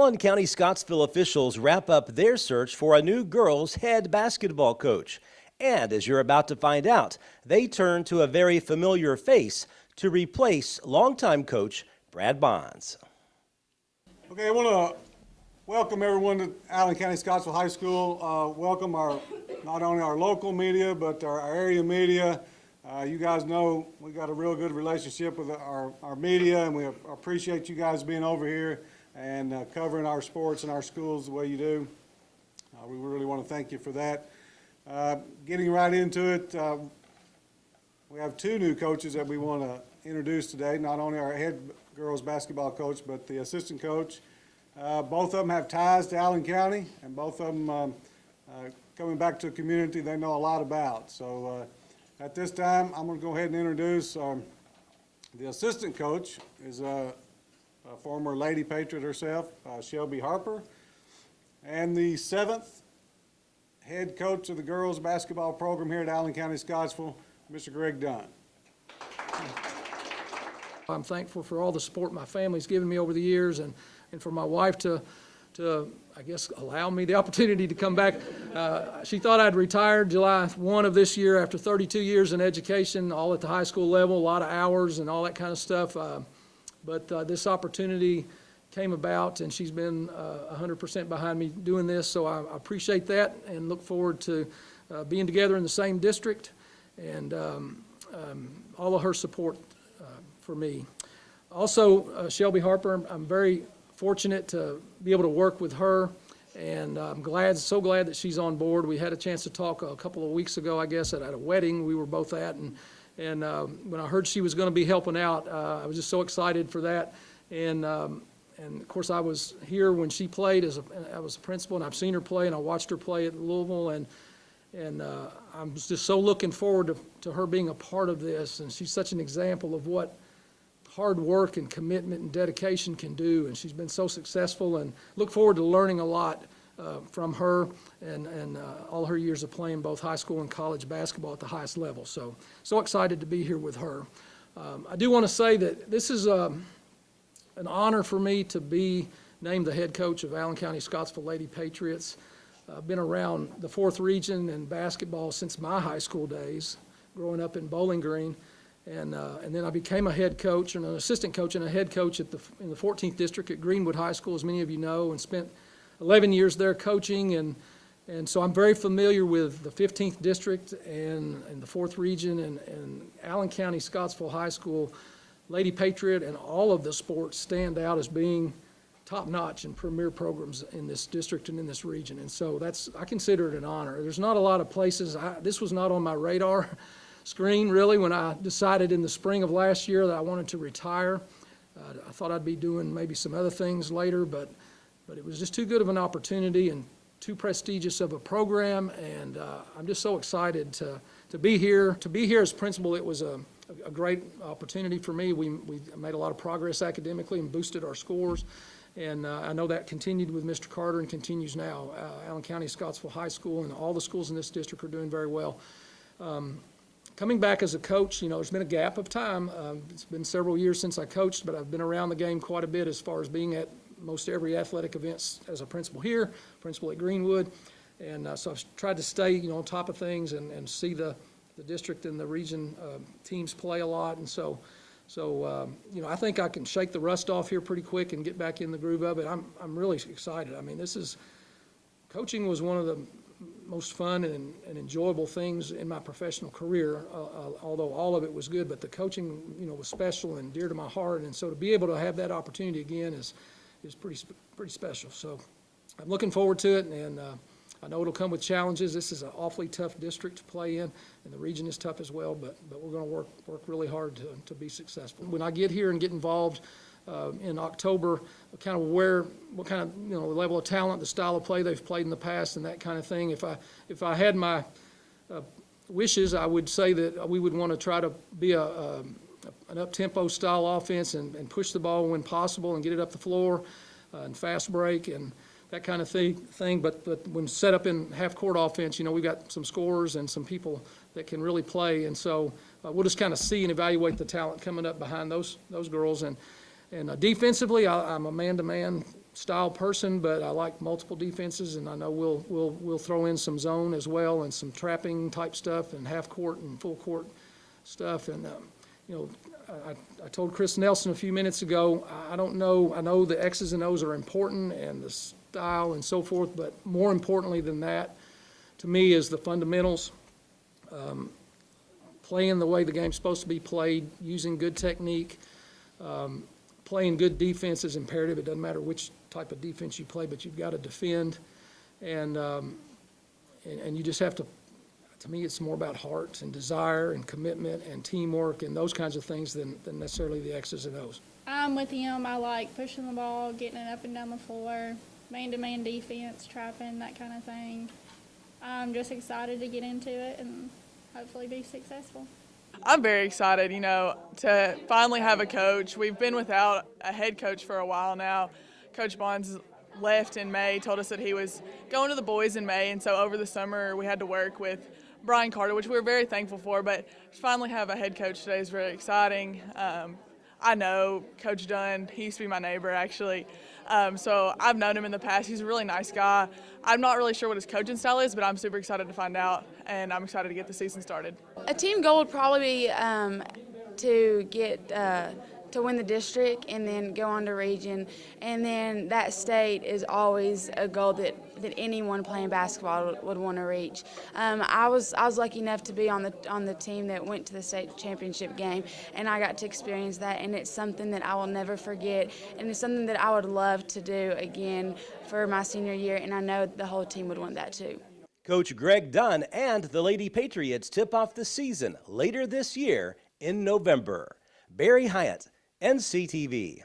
Allen County-Scottsville officials wrap up their search for a new girls' head basketball coach. And as you're about to find out, they turn to a very familiar face to replace longtime coach Brad Bonds. Okay, I want to welcome everyone to Allen County-Scottsville High School. Welcome not only our local media, but our area media. You guys know we got a real good relationship with our media, and we appreciate you guys being over here and covering our sports and our schools the way you do. We really want to thank you for that. Getting right into it, we have two new coaches that we want to introduce today, not only our head girls basketball coach, but the assistant coach. Both of them have ties to Allen County, and both of them coming back to a community they know a lot about. So at this time, I'm going to go ahead and introduce the assistant coach is a former Lady Patriot herself, Shelby Harper, and the seventh head coach of the girls basketball program here at Allen County-Scottsville, Mr. Greg Dunn. I'm thankful for all the support my family's given me over the years, and for my wife to I guess, allow me the opportunity to come back. She thought I'd retired July 1 of this year after 32 years in education, all at the high school level, a lot of hours and all that kind of stuff. But this opportunity came about, and she's been 100% behind me doing this, so I appreciate that and look forward to being together in the same district and all of her support for me. Also, Shelby Harper, I'm very fortunate to be able to work with her, and I'm so glad that she's on board. We had a chance to talk a couple of weeks ago, I guess, at a wedding we were both at, and when I heard she was going to be helping out, I was just so excited for that. And of course, I was here when she played I was a principal, and I've seen her play, and I watched her play at Louisville, and I'm just so looking forward to her being a part of this. And she's such an example of what hard work and commitment and dedication can do, and she's been so successful, and look forward to learning a lot from her and all her years of playing both high school and college basketball at the highest level. So excited to be here with her. I do want to say that this is an honor for me to be named the head coach of Allen County-Scottsville Lady Patriots. I've been around the 4th region in basketball since my high school days, growing up in Bowling Green. And then I became a head coach and an assistant coach and a head coach in the 14th district at Greenwood High School, as many of you know, and spent 11 years there coaching. And so I'm very familiar with the 15th district and the 4th region and Allen County-Scottsville High School. Lady Patriot and all of the sports stand out as being top-notch and premier programs in this district and in this region. And so I consider it an honor. There's not a lot of places. This was not on my radar screen, really, when I decided in the spring of last year that I wanted to retire. I thought I'd be doing maybe some other things later, but it was just too good of an opportunity and too prestigious of a program, and I'm just so excited to be here. To be here as principal, it was a great opportunity for me. We made a lot of progress academically and boosted our scores, and I know that continued with Mr. Carter and continues now. Allen County-Scottsville High School and all the schools in this district are doing very well. Coming back as a coach, there's been a gap of time. It's been several years since I coached, but I've been around the game quite a bit as far as being at most every athletic event as a principal here, principal at Greenwood. And so I've tried to stay, on top of things and see the district and the region teams play a lot. And so I think I can shake the rust off here pretty quick and get back in the groove of it. I'm really excited. I mean, coaching was one of the most fun and enjoyable things in my professional career, although all of it was good, but the coaching, was special and dear to my heart, and so to be able to have that opportunity again is pretty special. So I'm looking forward to it, and I know it'll come with challenges. This is an awfully tough district to play in, and the region is tough as well, but we're going to work really hard to be successful. When I get here and get involved in October, what kind of level of talent, the style of play they've played in the past, and that kind of thing. If I had my wishes, I would say that we would want to try to be an up-tempo style offense and push the ball when possible and get it up the floor and fast break and that kind of thing. But when set up in half-court offense, we've got some scorers and some people that can really play, and so we'll just kind of see and evaluate the talent coming up behind those girls. And defensively, I'm a man-to-man style person, but I like multiple defenses, and I know we'll throw in some zone as well and some trapping type stuff and half court and full court stuff. And you know, I told Chris Nelson a few minutes ago, I don't know, I know the X's and O's are important and the style and so forth, but more importantly than that, to me, is the fundamentals. Playing the way the game's supposed to be played, using good technique, playing good defense is imperative. It doesn't matter which type of defense you play, but you've got to defend, and you just have to. To me, it's more about heart and desire and commitment and teamwork and those kinds of things than necessarily the X's and O's. I'm with him. I like pushing the ball, getting it up and down the floor, man-to-man defense, trapping, that kind of thing. I'm just excited to get into it and hopefully be successful. I'm very excited, you know, to finally have a coach. We've been without a head coach for a while now. Coach Bonds left in May, told us that he was going to the boys in May, and so over the summer we had to work with Brian Carter, which we were very thankful for, but to finally have a head coach today is very exciting. I know Coach Dunn. He used to be my neighbor, actually. So I've known him in the past. He's a really nice guy. I'm not really sure what his coaching style is, but I'm super excited to find out, and I'm excited to get the season started. A team goal would probably be to get to win the district and then go on to region, and then that state is always a goal that anyone playing basketball would want to reach. I was lucky enough to be on the team that went to the state championship game, and I got to experience that, and it's something that I will never forget, and it's something that I would love to do again for my senior year, and I know the whole team would want that too. Coach Greg Dunn and the Lady Patriots tip off the season later this year in November. Barry Hyatt, NCTV.